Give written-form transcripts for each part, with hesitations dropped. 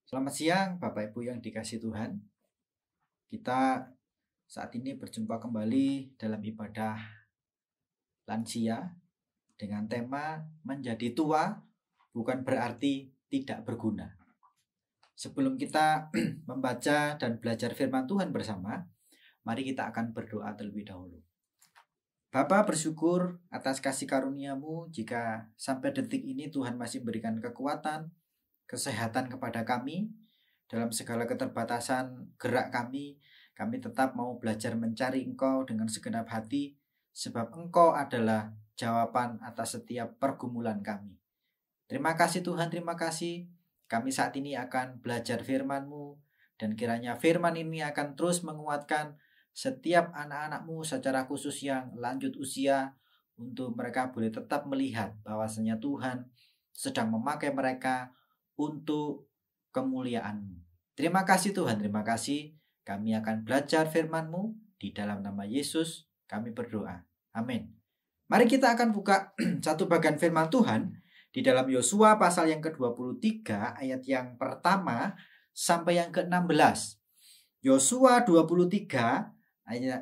Selamat siang Bapak Ibu yang dikasihi Tuhan. Kita saat ini berjumpa kembali dalam ibadah lansia dengan tema menjadi tua bukan berarti tidak berguna. Sebelum kita membaca dan belajar firman Tuhan bersama, mari kita akan berdoa terlebih dahulu. Bapa, bersyukur atas kasih karunia-Mu jika sampai detik ini Tuhan masih berikan kekuatan, kesehatan kepada kami. Dalam segala keterbatasan gerak kami tetap mau belajar mencari Engkau dengan segenap hati, sebab Engkau adalah jawaban atas setiap pergumulan kami. Terima kasih Tuhan, terima kasih. Kami saat ini akan belajar firman-Mu, dan kiranya firman ini akan terus menguatkan setiap anak-anak-Mu secara khusus yang lanjut usia, untuk mereka boleh tetap melihat bahwasanya Tuhan sedang memakai mereka untuk kemuliaan-Mu. Terima kasih Tuhan, terima kasih. Kami akan belajar firman-Mu. Di dalam nama Yesus kami berdoa. Amin. Mari kita akan buka satu bagian firman Tuhan di dalam Yosua pasal yang ke-23 ayat yang pertama sampai yang ke-16. Yosua 23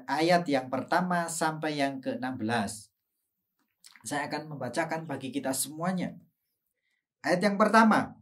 ayat yang pertama sampai yang ke-16. Saya akan membacakan bagi kita semuanya. Ayat yang pertama.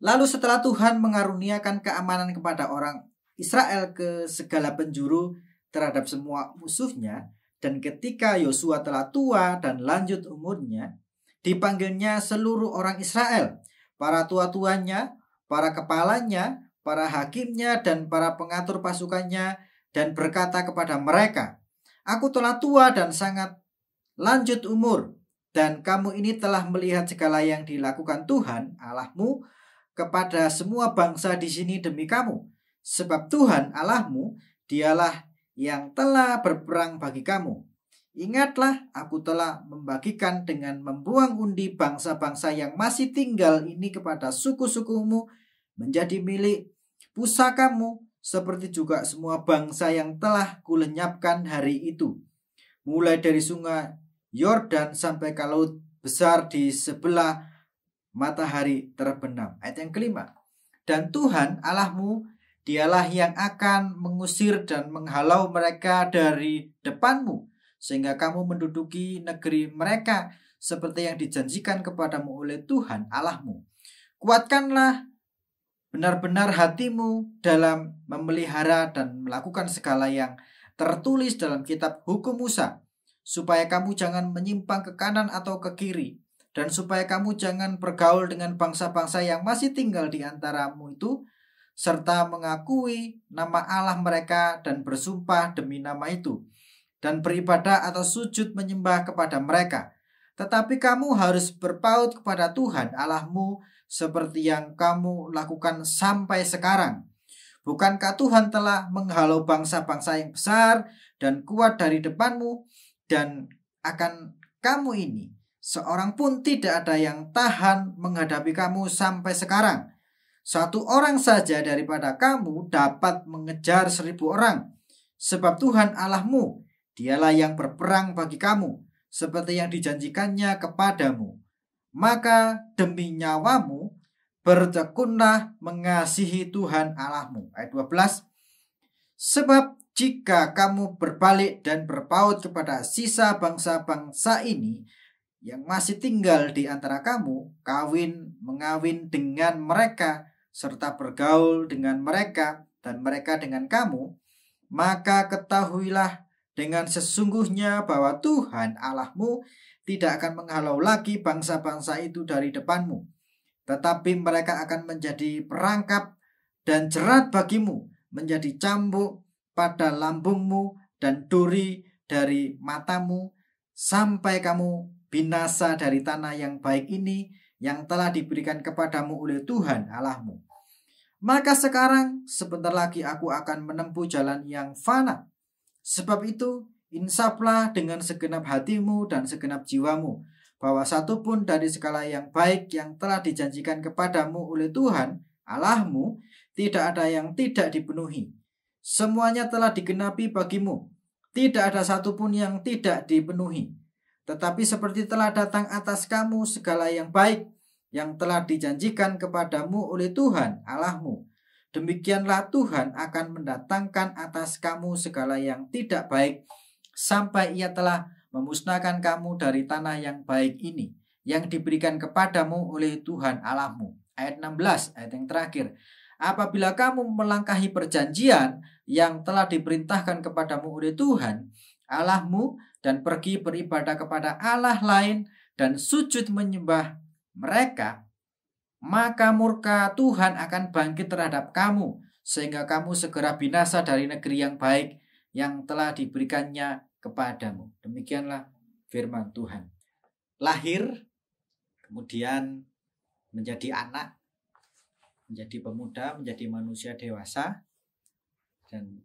Lalu setelah Tuhan mengaruniakan keamanan kepada orang Israel ke segala penjuru terhadap semua musuhnya, dan ketika Yosua telah tua dan lanjut umurnya, dipanggilnya seluruh orang Israel, para tua-tuanya, para kepalanya, para hakimnya, dan para pengatur pasukannya, dan berkata kepada mereka, "Aku telah tua dan sangat lanjut umur, dan kamu ini telah melihat segala yang dilakukan Tuhan Allahmu kepada semua bangsa di sini demi kamu. Sebab Tuhan Allahmu, dialah yang telah berperang bagi kamu. Ingatlah, aku telah membagikan dengan membuang undi bangsa-bangsa yang masih tinggal ini kepada suku-sukumu menjadi milik pusakamu, seperti juga semua bangsa yang telah kulenyapkan hari itu, mulai dari sungai Yordan sampai ke laut besar di sebelah matahari terbenam." Ayat yang kelima. Dan Tuhan Allahmu, dialah yang akan mengusir dan menghalau mereka dari depanmu, sehingga kamu menduduki negeri mereka seperti yang dijanjikan kepadamu oleh Tuhan Allahmu. Kuatkanlah benar-benar hatimu dalam memelihara dan melakukan segala yang tertulis dalam kitab hukum Musa, supaya kamu jangan menyimpang ke kanan atau ke kiri, dan supaya kamu jangan bergaul dengan bangsa-bangsa yang masih tinggal di antaramu itu, serta mengakui nama Allah mereka dan bersumpah demi nama itu, dan beribadah atau sujud menyembah kepada mereka. Tetapi kamu harus berpaut kepada Tuhan Allahmu seperti yang kamu lakukan sampai sekarang. Bukankah Tuhan telah menghalau bangsa-bangsa yang besar dan kuat dari depanmu, dan akan kamu ini seorang pun tidak ada yang tahan menghadapi kamu sampai sekarang. Satu orang saja daripada kamu dapat mengejar 1.000 orang. Sebab Tuhan Allahmu, dialah yang berperang bagi kamu, seperti yang dijanjikannya kepadamu. Maka demi nyawamu, bertekunlah mengasihi Tuhan Allahmu. Ayat 12. Sebab jika kamu berbalik dan berpaut kepada sisa bangsa-bangsa ini yang masih tinggal di antara kamu, mengawin dengan mereka, serta bergaul dengan mereka, dan mereka dengan kamu, maka ketahuilah dengan sesungguhnya bahwa Tuhan Allahmu tidak akan menghalau lagi bangsa-bangsa itu dari depanmu, tetapi mereka akan menjadi perangkap dan jerat bagimu, menjadi cambuk pada lambungmu dan duri dari matamu, sampai kamu binasa dari tanah yang baik ini yang telah diberikan kepadamu oleh Tuhan Allahmu. Maka sekarang sebentar lagi aku akan menempuh jalan yang fana. Sebab itu insaflah dengan segenap hatimu dan segenap jiwamu, bahwa satu pun dari segala yang baik yang telah dijanjikan kepadamu oleh Tuhan Allahmu tidak ada yang tidak dipenuhi. Semuanya telah digenapi bagimu, tidak ada satupun yang tidak dipenuhi. Tetapi seperti telah datang atas kamu segala yang baik yang telah dijanjikan kepadamu oleh Tuhan Allahmu. Demikianlah Tuhan akan mendatangkan atas kamu segala yang tidak baik, sampai Ia telah memusnahkan kamu dari tanah yang baik ini, yang diberikan kepadamu oleh Tuhan Allahmu. Ayat 16, ayat yang terakhir. Apabila kamu melangkahi perjanjian yang telah diperintahkan kepadamu oleh Tuhan Allahmu, dan pergi beribadah kepada Allah lain dan sujud menyembah mereka, maka murka Tuhan akan bangkit terhadap kamu, sehingga kamu segera binasa dari negeri yang baik yang telah diberikannya kepadamu. Demikianlah firman Tuhan. Lahir, kemudian menjadi anak, menjadi pemuda, menjadi manusia dewasa, dan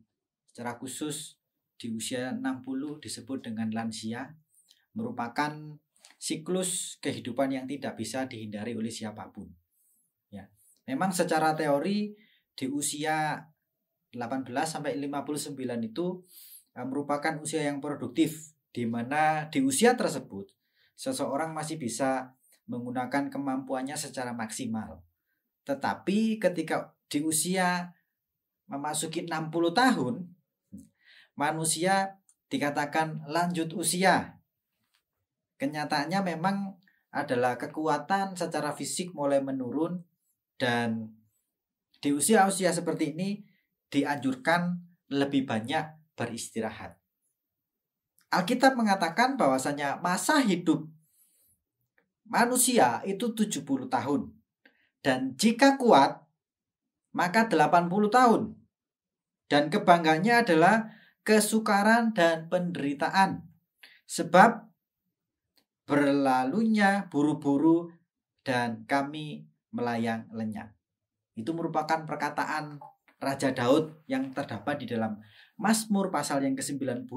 secara khusus di usia 60 disebut dengan lansia, merupakan siklus kehidupan yang tidak bisa dihindari oleh siapapun. Ya, memang secara teori di usia 18 sampai 59 itu merupakan usia yang produktif, di mana di usia tersebut seseorang masih bisa menggunakan kemampuannya secara maksimal. Tetapi ketika di usia memasuki 60 tahun, manusia dikatakan lanjut usia. Kenyataannya memang adalah kekuatan secara fisik mulai menurun, dan di usia-usia seperti ini dianjurkan lebih banyak beristirahat. Alkitab mengatakan bahwasanya masa hidup manusia itu 70 tahun. Dan jika kuat, maka 80 tahun. Dan kebanggaannya adalah kesukaran dan penderitaan. Sebab berlalunya buru-buru dan kami melayang lenyap. Itu merupakan perkataan Raja Daud yang terdapat di dalam Mazmur pasal yang ke-90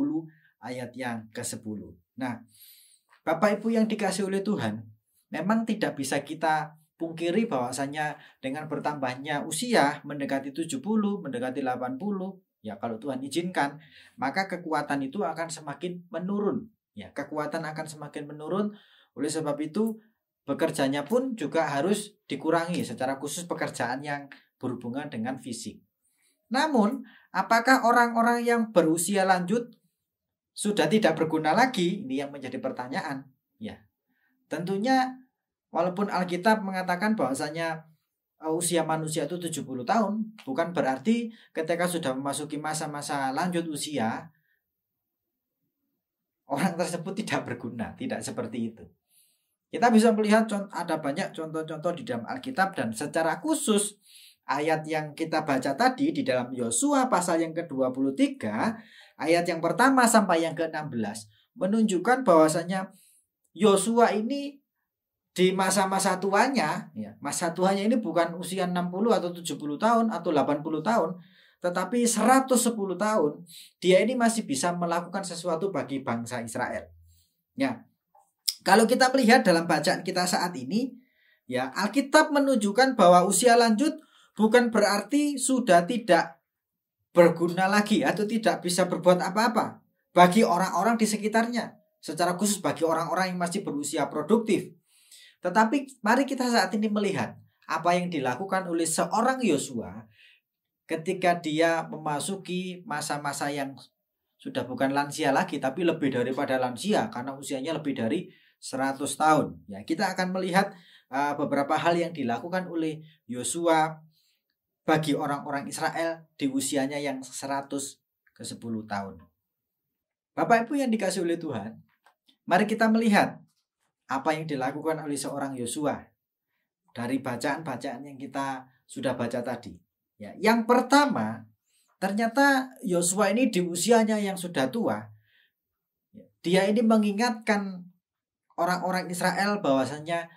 ayat yang ke-10. Nah, Bapak Ibu yang dikasihi oleh Tuhan, memang tidak bisa kita pungkiri bahwasanya dengan bertambahnya usia mendekati 70, mendekati 80, ya kalau Tuhan izinkan, maka kekuatan itu akan semakin menurun. Ya, kekuatan akan semakin menurun. Oleh sebab itu, bekerjanya pun juga harus dikurangi, secara khusus pekerjaan yang berhubungan dengan fisik. Namun, apakah orang-orang yang berusia lanjut sudah tidak berguna lagi? Ini yang menjadi pertanyaan. Ya, tentunya walaupun Alkitab mengatakan bahwasanya usia manusia itu 70 tahun, bukan berarti ketika sudah memasuki masa-masa lanjut usia, orang tersebut tidak berguna. Tidak seperti itu. Kita bisa melihat ada banyak contoh-contoh di dalam Alkitab, dan secara khusus ayat yang kita baca tadi di dalam Yosua pasal yang ke-23, ayat yang pertama sampai yang ke-16 menunjukkan bahwasanya Yosua ini di masa-masa tuanya, ya, masa tuanya ini bukan usia 60 atau 70 tahun atau 80 tahun, tetapi 110 tahun. Dia ini masih bisa melakukan sesuatu bagi bangsa Israel. Ya. Kalau kita melihat dalam bacaan kita saat ini, ya, Alkitab menunjukkan bahwa usia lanjut bukan berarti sudah tidak berguna lagi atau tidak bisa berbuat apa-apa bagi orang-orang di sekitarnya, secara khusus bagi orang-orang yang masih berusia produktif. Tetapi mari kita saat ini melihat apa yang dilakukan oleh seorang Yosua ketika dia memasuki masa-masa yang sudah bukan lansia lagi, tapi lebih daripada lansia karena usianya lebih dari 100 tahun. Ya, kita akan melihat beberapa hal yang dilakukan oleh Yosua bagi orang-orang Israel di usianya yang 110 tahun. Bapak Ibu yang dikasihi oleh Tuhan, mari kita melihat apa yang dilakukan oleh seorang Yosua dari bacaan-bacaan yang kita sudah baca tadi. Ya, yang pertama, ternyata Yosua ini di usianya yang sudah tua, dia ini mengingatkan orang-orang Israel bahwasanya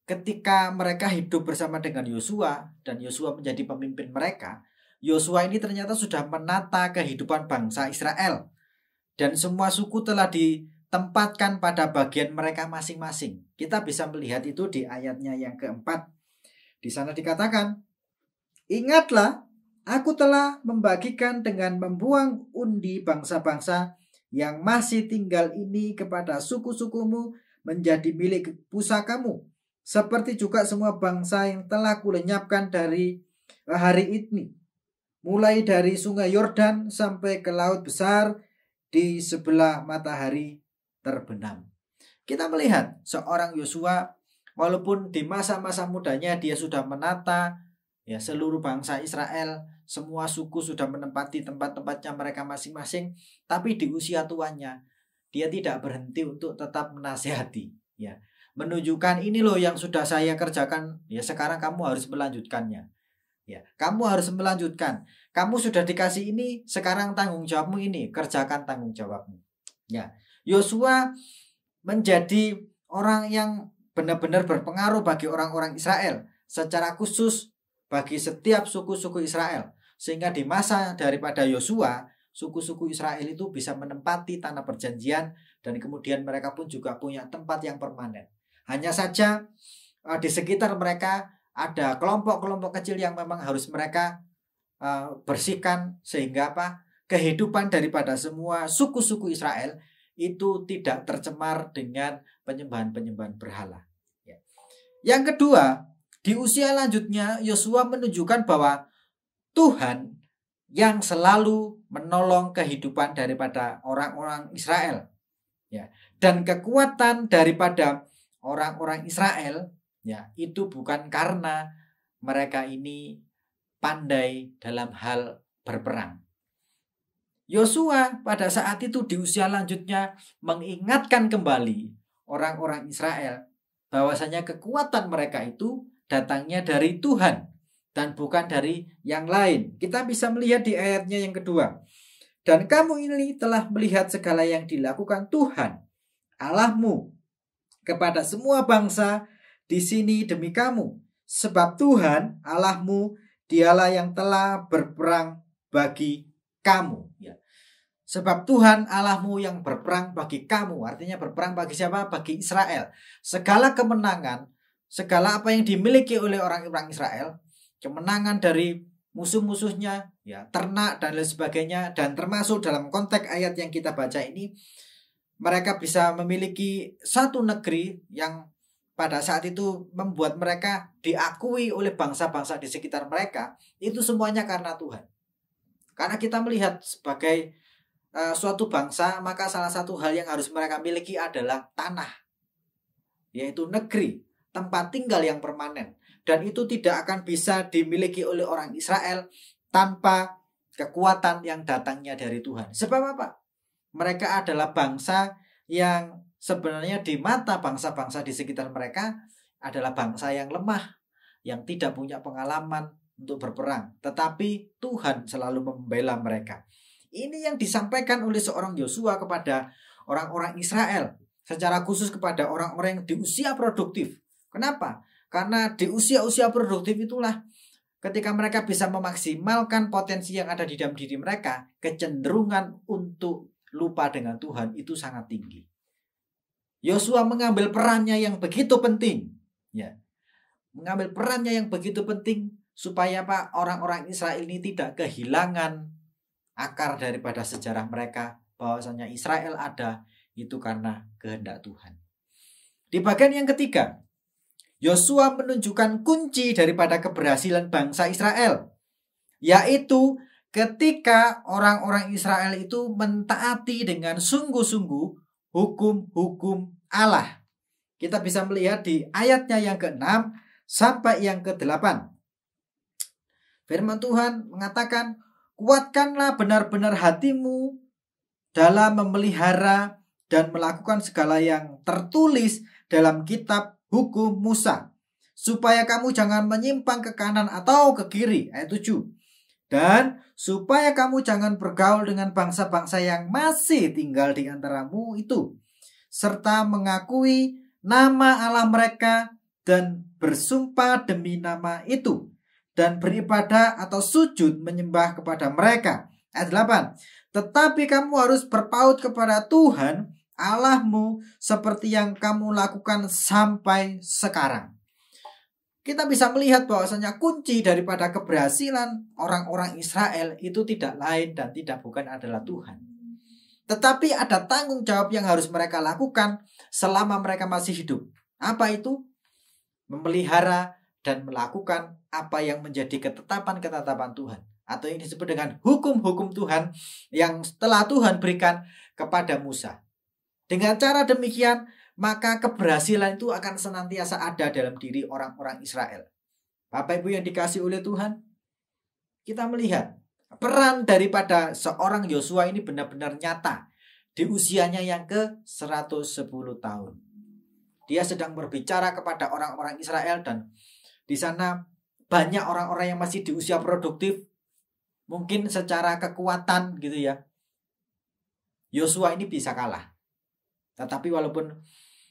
ketika mereka hidup bersama dengan Yosua dan Yosua menjadi pemimpin mereka, Yosua ini ternyata sudah menata kehidupan bangsa Israel, dan semua suku telah ditempatkan pada bagian mereka masing-masing. Kita bisa melihat itu di ayatnya yang keempat. Di sana dikatakan, "Ingatlah, aku telah membagikan dengan membuang undi bangsa-bangsa yang masih tinggal ini kepada suku-sukumu menjadi milik pusakamu, seperti juga semua bangsa yang telah kulenyapkan dari hari ini, mulai dari sungai Yordan sampai ke laut besar di sebelah matahari terbenam. Kita melihat seorang Yosua, walaupun di masa-masa mudanya dia sudah menata ya seluruh bangsa Israel, semua suku sudah menempati tempat-tempatnya mereka masing-masing, tapi di usia tuanya dia tidak berhenti untuk tetap menasihati, ya, menunjukkan ini loh yang sudah saya kerjakan, ya sekarang kamu harus melanjutkannya. Ya, kamu harus melanjutkan. Kamu sudah dikasih ini, sekarang tanggung jawabmu ini, kerjakan tanggung jawabmu. Ya, Yosua menjadi orang yang benar-benar berpengaruh bagi orang-orang Israel, secara khusus bagi setiap suku-suku Israel. Sehingga di masa daripada Yosua, suku-suku Israel itu bisa menempati tanah perjanjian dan kemudian mereka pun juga punya tempat yang permanen. Hanya saja di sekitar mereka ada kelompok-kelompok kecil yang memang harus mereka bersihkan, sehingga kehidupan daripada semua suku-suku Israel itu tidak tercemar dengan penyembahan-penyembahan berhala. Yang kedua, di usia lanjutnya Yosua menunjukkan bahwa Tuhan yang selalu menolong kehidupan daripada orang-orang Israel. Ya, dan kekuatan daripada orang-orang Israel ya itu bukan karena mereka ini pandai dalam hal berperang. Yosua pada saat itu di usia lanjutnya mengingatkan kembali orang-orang Israel bahwasanya kekuatan mereka itu datangnya dari Tuhan dan bukan dari yang lain. Kita bisa melihat di ayatnya yang kedua. Dan kamu ini telah melihat segala yang dilakukan Tuhan Allahmu kepada semua bangsa di sini demi kamu, sebab Tuhan Allahmu dialah yang telah berperang bagi kamu. Ya. Sebab Tuhan Allahmu yang berperang bagi kamu, artinya berperang bagi siapa? Bagi Israel. Segala kemenangan, segala apa yang dimiliki oleh orang-orang Israel, kemenangan dari musuh-musuhnya, ya, ternak dan lain sebagainya, dan termasuk dalam konteks ayat yang kita baca ini, mereka bisa memiliki satu negeri yang pada saat itu membuat mereka diakui oleh bangsa-bangsa di sekitar mereka. Itu semuanya karena Tuhan. Karena kita melihat sebagai suatu bangsa, maka salah satu hal yang harus mereka miliki adalah tanah, yaitu negeri, tempat tinggal yang permanen. Dan itu tidak akan bisa dimiliki oleh orang Israel tanpa kekuatan yang datangnya dari Tuhan. Sebab apa? Mereka adalah bangsa yang sebenarnya di mata bangsa-bangsa di sekitar mereka adalah bangsa yang lemah, yang tidak punya pengalaman untuk berperang. Tetapi Tuhan selalu membela mereka. Ini yang disampaikan oleh seorang Yosua kepada orang-orang Israel, secara khusus kepada orang-orang yang di usia produktif. Kenapa? Karena di usia-usia produktif itulah ketika mereka bisa memaksimalkan potensi yang ada di dalam diri mereka, kecenderungan untuk lupa dengan Tuhan itu sangat tinggi. Yosua mengambil perannya yang begitu penting, ya, mengambil perannya yang begitu penting supaya orang-orang Israel ini tidak kehilangan akar daripada sejarah mereka, bahwasanya Israel ada itu karena kehendak Tuhan. Di bagian yang ketiga, Yosua menunjukkan kunci daripada keberhasilan bangsa Israel, yaitu ketika orang-orang Israel itu mentaati dengan sungguh-sungguh hukum-hukum Allah. Kita bisa melihat di ayatnya yang ke-6 sampai yang ke-8. Firman Tuhan mengatakan, kuatkanlah benar-benar hatimu dalam memelihara dan melakukan segala yang tertulis dalam kitab hukum Musa, supaya kamu jangan menyimpang ke kanan atau ke kiri. Ayat 7. Dan supaya kamu jangan bergaul dengan bangsa-bangsa yang masih tinggal di antaramu itu, serta mengakui nama Allah mereka dan bersumpah demi nama itu, dan beribadah atau sujud menyembah kepada mereka. Ayat 8. Tetapi kamu harus berpaut kepada Tuhan Allahmu seperti yang kamu lakukan sampai sekarang. Kita bisa melihat bahwasanya kunci daripada keberhasilan orang-orang Israel itu tidak lain dan tidak bukan adalah Tuhan. Tetapi ada tanggung jawab yang harus mereka lakukan selama mereka masih hidup. Apa itu? memelihara dan melakukan apa yang menjadi ketetapan-ketetapan Tuhan, atau yang disebut dengan hukum-hukum Tuhan yang telah Tuhan berikan kepada Musa. Dengan cara demikian, maka keberhasilan itu akan senantiasa ada dalam diri orang-orang Israel. Bapak Ibu yang dikasihi oleh Tuhan, kita melihat peran daripada seorang Yosua ini benar-benar nyata di usianya yang ke-110 tahun. Dia sedang berbicara kepada orang-orang Israel, dan di sana banyak orang-orang yang masih di usia produktif. Mungkin secara kekuatan gitu ya, Yosua ini bisa kalah. Tetapi walaupun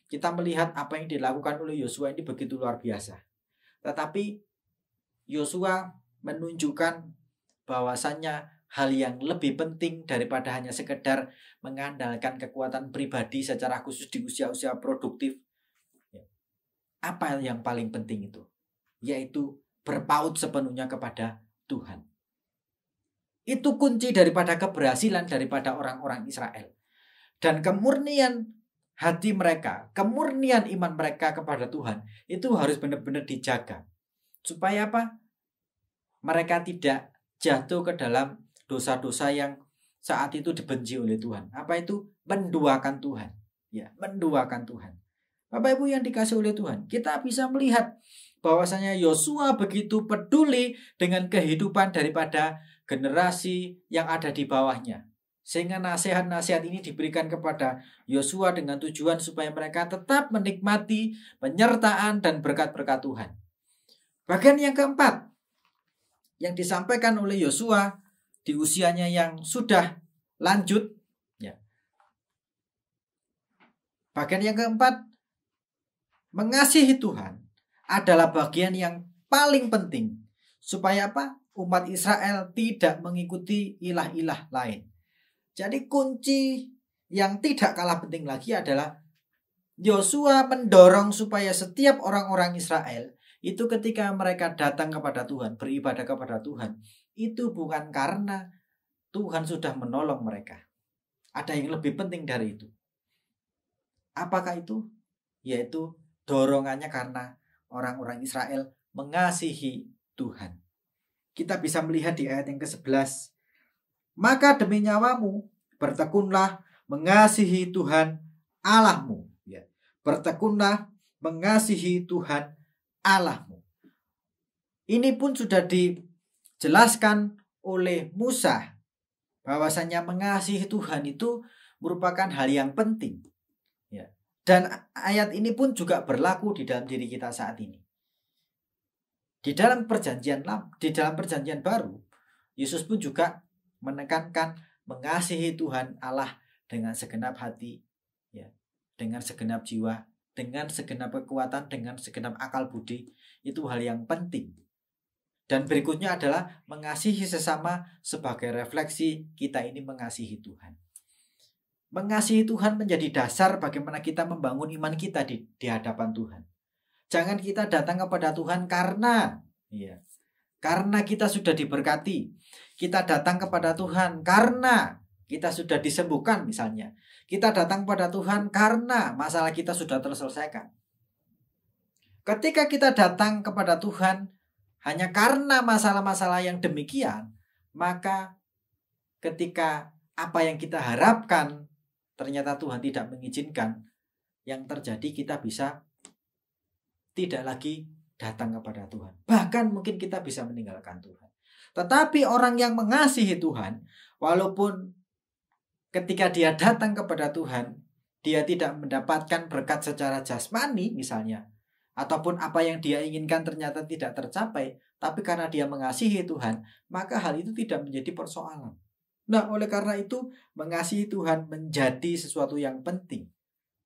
kita melihat apa yang dilakukan oleh Yosua ini begitu luar biasa, tetapi Yosua menunjukkan bahwasannya hal yang lebih penting daripada hanya sekedar mengandalkan kekuatan pribadi secara khusus di usia-usia produktif. Apa yang paling penting itu? Yaitu berpaut sepenuhnya kepada Tuhan. Itu kunci daripada keberhasilan daripada orang-orang Israel. Dan kemurnian hati mereka, kemurnian iman mereka kepada Tuhan, itu harus benar-benar dijaga. Supaya apa? Mereka tidak jatuh ke dalam dosa-dosa yang saat itu dibenci oleh Tuhan. Apa itu? Menduakan Tuhan. Ya, menduakan Tuhan. Bapak Ibu yang dikasihi oleh Tuhan, kita bisa melihat bahwasanya Yosua begitu peduli dengan kehidupan daripada generasi yang ada di bawahnya. Sehingga nasihat-nasihat ini diberikan kepada Yosua dengan tujuan supaya mereka tetap menikmati penyertaan dan berkat-berkat Tuhan. Bagian yang keempat yang disampaikan oleh Yosua di usianya yang sudah lanjut, ya. Bagian yang keempat, mengasihi Tuhan adalah bagian yang paling penting supaya apa? Umat Israel tidak mengikuti ilah-ilah lain. Jadi kunci yang tidak kalah penting lagi adalah Yosua mendorong supaya setiap orang-orang Israel itu ketika mereka datang kepada Tuhan, beribadah kepada Tuhan, itu bukan karena Tuhan sudah menolong mereka. Ada yang lebih penting dari itu. Apakah itu? Yaitu dorongannya karena orang-orang Israel mengasihi Tuhan. Kita bisa melihat di ayat yang ke-11. Maka demi nyawamu bertekunlah mengasihi Tuhan Allahmu. Ya. Bertekunlah mengasihi Tuhan Allahmu. Ini pun sudah dijelaskan oleh Musa bahwasanya mengasihi Tuhan itu merupakan hal yang penting. Ya. Dan ayat ini pun juga berlaku di dalam diri kita saat ini. Di dalam perjanjian baru, Yesus pun juga menekankan mengasihi Tuhan Allah dengan segenap hati, ya, dengan segenap jiwa, dengan segenap kekuatan, dengan segenap akal budi. Itu hal yang penting. Dan berikutnya adalah mengasihi sesama sebagai refleksi kita ini mengasihi Tuhan. Mengasihi Tuhan menjadi dasar bagaimana kita membangun iman kita di hadapan Tuhan. Jangan kita datang kepada Tuhan karena kita sudah diberkati. Kita datang kepada Tuhan karena kita sudah disembuhkan misalnya. Kita datang kepada Tuhan karena masalah kita sudah terselesaikan. Ketika kita datang kepada Tuhan hanya karena masalah-masalah yang demikian, maka ketika apa yang kita harapkan ternyata Tuhan tidak mengizinkan, yang terjadi kita bisa tidak lagi datang kepada Tuhan. Bahkan mungkin kita bisa meninggalkan Tuhan. Tetapi orang yang mengasihi Tuhan, walaupun ketika dia datang kepada Tuhan, dia tidak mendapatkan berkat secara jasmani misalnya, ataupun apa yang dia inginkan ternyata tidak tercapai, tapi karena dia mengasihi Tuhan, maka hal itu tidak menjadi persoalan. Nah, oleh karena itu, mengasihi Tuhan menjadi sesuatu yang penting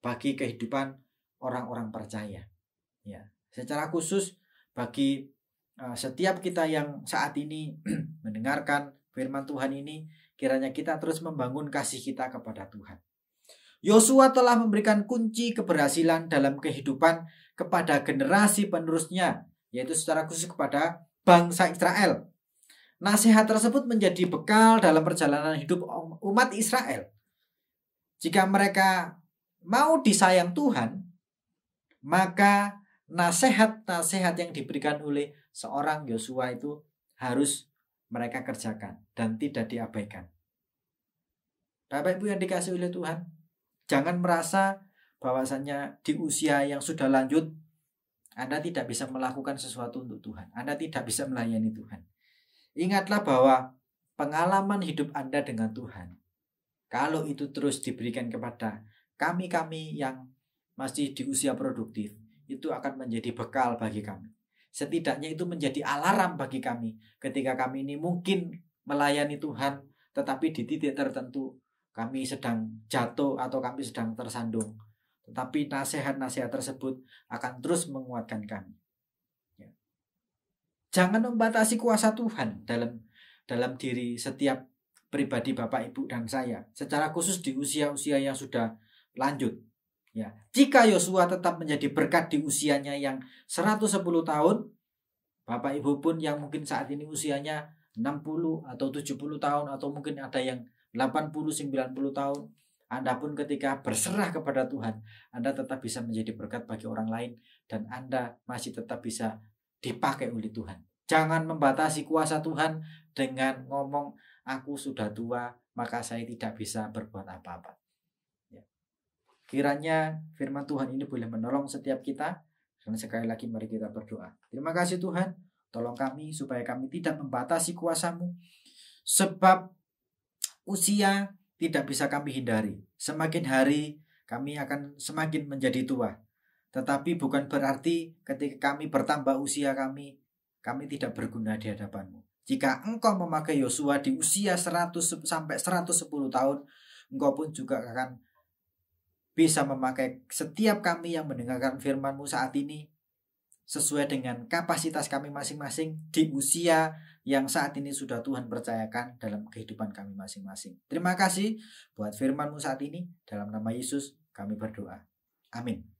bagi kehidupan orang-orang percaya. Ya, secara khusus bagi setiap kita yang saat ini mendengarkan firman Tuhan ini, kiranya kita terus membangun kasih kita kepada Tuhan. Yosua telah memberikan kunci keberhasilan dalam kehidupan kepada generasi penerusnya, yaitu secara khusus kepada bangsa Israel. Nasihat tersebut menjadi bekal dalam perjalanan hidup umat Israel. Jika mereka mau disayang Tuhan, maka nasihat-nasihat yang diberikan oleh seorang Yosua itu harus mereka kerjakan dan tidak diabaikan. Bapak Ibu yang dikasihi oleh Tuhan, jangan merasa bahwasannya di usia yang sudah lanjut Anda tidak bisa melakukan sesuatu untuk Tuhan. Anda tidak bisa melayani Tuhan. Ingatlah bahwa pengalaman hidup Anda dengan Tuhan, kalau itu terus diberikan kepada kami-kami yang masih di usia produktif, itu akan menjadi bekal bagi kami. Setidaknya itu menjadi alarm bagi kami ketika kami ini mungkin melayani Tuhan, tetapi di titik tertentu kami sedang jatuh atau kami sedang tersandung. Tetapi nasihat-nasihat tersebut akan terus menguatkan kami. Ya. Jangan membatasi kuasa Tuhan dalam diri setiap pribadi Bapak, Ibu, dan saya. Secara khusus di usia-usia yang sudah lanjut. Ya, jika Yosua tetap menjadi berkat di usianya yang 110 tahun, Bapak Ibu pun yang mungkin saat ini usianya 60 atau 70 tahun atau mungkin ada yang 80, 90 tahun, Anda pun ketika berserah kepada Tuhan, Anda tetap bisa menjadi berkat bagi orang lain dan Anda masih tetap bisa dipakai oleh Tuhan. Jangan membatasi kuasa Tuhan dengan ngomong, aku sudah tua, maka saya tidak bisa berbuat apa-apa. Kiranya firman Tuhan ini boleh menolong setiap kita. Dan sekali lagi mari kita berdoa. Terima kasih Tuhan. Tolong kami supaya kami tidak membatasi kuasa-Mu. Sebab usia tidak bisa kami hindari. Semakin hari kami akan semakin menjadi tua. Tetapi bukan berarti ketika kami bertambah usia kami tidak berguna di hadapan-Mu. Jika Engkau memakai Yosua di usia 100 sampai 110 tahun, Engkau pun juga akan bisa memakai setiap kami yang mendengarkan firman-Mu saat ini sesuai dengan kapasitas kami masing-masing di usia yang saat ini sudah Tuhan percayakan dalam kehidupan kami masing-masing. Terima kasih buat firman-Mu saat ini. Dalam nama Yesus kami berdoa. Amin.